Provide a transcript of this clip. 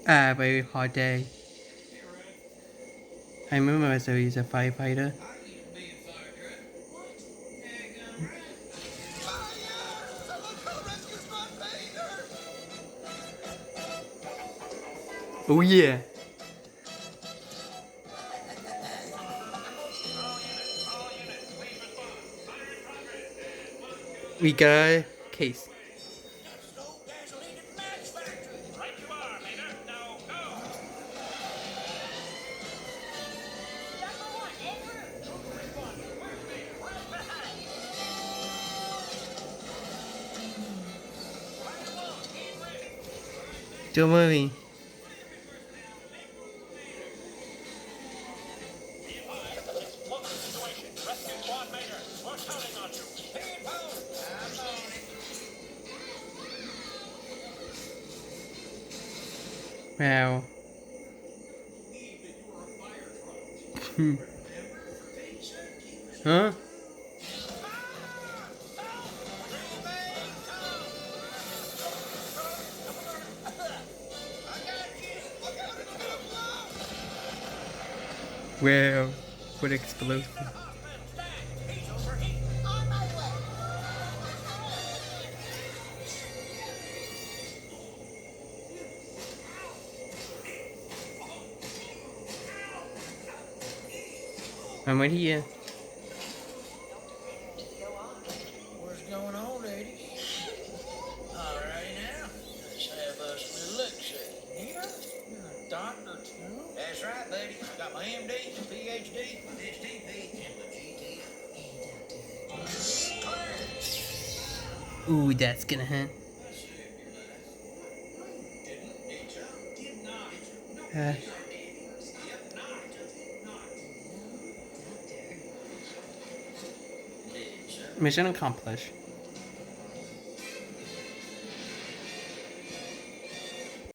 A very hard day. I remember as he's a firefighter. Oh yeah. We got a case. Don't worry. Wow. Huh? Wow. What explosive. I'm right here. What's going on, ladies? All right now, let's have us a little look-see. Nita, you're a doctor too? That's right, buddy. Got my MD, PhD, my STP, and my GT. Ooh, that's gonna hurt. Uh, mission accomplished.